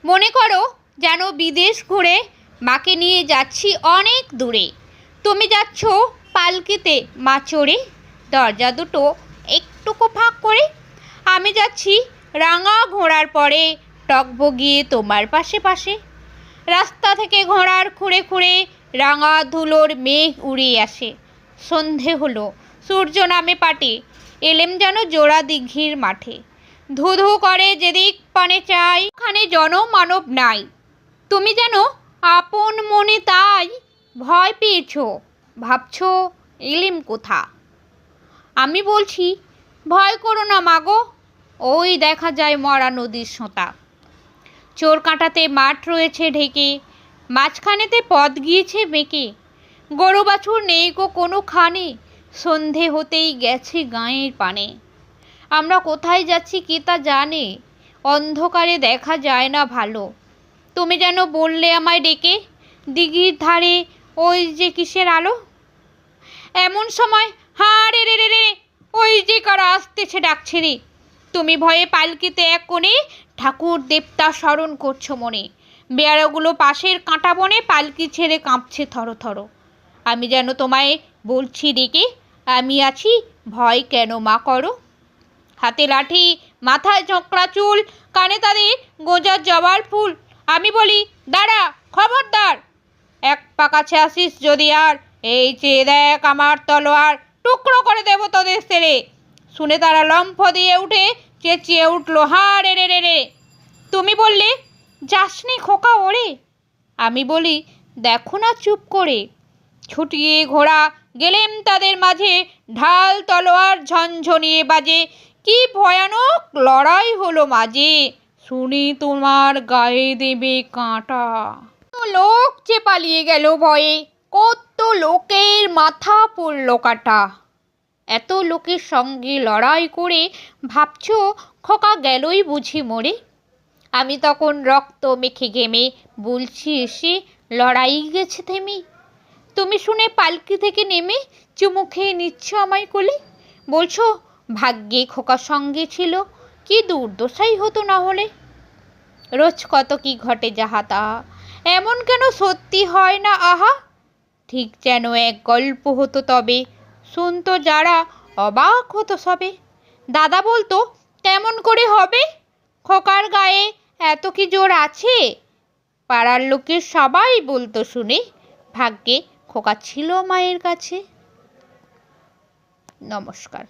মনে করো যেন বিদেশ ঘুরে মাকে নিয়ে যাচ্ছি অনেক দূরে। তুমি যাচ্ছ পালকিতে মা চড়ে, দরজা দুটো একটুকু ফাঁক করে। আমি যাচ্ছি রাঙা ঘোড়ার পরে, টকবগিয়ে তোমার পাশে পাশে। রাস্তা থেকে ঘোড়ার খুঁড়ে খুঁড়ে রাঙা ধুলোর মেঘ উড়ে আসে। সন্ধে হলো, সূর্য নামে পাটে, এলেম যেন জোড়া দিঘির মাঠে। ধু ধু করে যেদিক পানে চাই, ওখানে জনমানব নাই। তুমি যেন আপন মনে তাই ভয় পেয়েছ, ভাবছ এলেম কোথা। আমি বলছি ভয় করো না মাগো, ওই দেখা যায় মরা নদীর সোঁতা। চোর কাঁটাতে মাঠ রয়েছে ঢেকে, মাঝখানেতে পথ গিয়েছে বেঁকে। গরু বাছুর নেই গো কোনোখানে, সন্ধে হতেই গেছে গাঁয়ের পানে। আমরা কোথায় যাচ্ছি কে তা জানে, অন্ধকারে দেখা যায় না ভালো। তুমি যেন বললে আমায় ডেকে, দিঘির ধারে ওই যে কিসের আলো। এমন সময় হাঁ রে রে রে রে, ওই যে কারা আসতেছে ডাকছে রে। তুমি ভয়ে পালকিতে এক কোণে ঠাকুর দেবতা স্মরণ করছো মনে। বেয়ারাগুলো পাশের কাঁটা বনে পালকি ছেড়ে কাঁপছে থরো থরো। আমি যেন তোমায় বলছি ডেকে, আমি আছি, ভয় কেন মা করো। হাতে লাঠি, মাথায় ঝোঁকড়া চুল, কানে তাদের গোঁজার জবার ফুল। আমি বলি দাঁড়া, খবরদার, এক পা কাছে আসিস যদি আর, এই চেয়ে দেখ আমার তলোয়ার, টুকরো করে দেবো তোদের সেরে। শুনে তারা লম্ফ দিয়ে উঠে চেঁচিয়ে উঠলো হাঁ রে রে রে রে। তুমি বললে যাসনি খোকা ওরে। আমি বলি দেখো না চুপ করে। ছুটিয়ে ঘোড়া গেলেম তাদের মাঝে, ঢাল তলোয়ার ঝনঝনিয়ে বাজে। কি ভয়ানক লড়াই হলো মাঝে, শুনি তোমার গায়ে দেবে কাঁটা। লোক যে পালিয়ে গেল ভয়ে, কত লোকের মাথা পড়ল কাটা। এত লোকের সঙ্গে লড়াই করে ভাবছো খোকা গেলই বুঝি মরে। আমি তখন রক্ত মেখে ঘেমে বলছি এসে, লড়াই গেছে থেমে। তুমি শুনে পালকি থেকে নেমে চুমু খেয়ে নিচ্ছ আমায় কোলে। বলছো ভাগ্যে খোকা সঙ্গে ছিল, কি দুর্দশাই হতো না হলে। রোজ কত কি ঘটে যাহা তাহা, এমন কেন সত্যি হয় না আহা। ঠিক যেন এক গল্প হতো তবে, শুনতো যারা অবাক হতো সবে। দাদা বলতো কেমন করে হবে, খোকার গায়ে এত কি জোর আছে। পাড়ার লোকের সবাই বলতো শুনে, ভাগ্যে খোকা ছিল মায়ের কাছে। নমস্কার।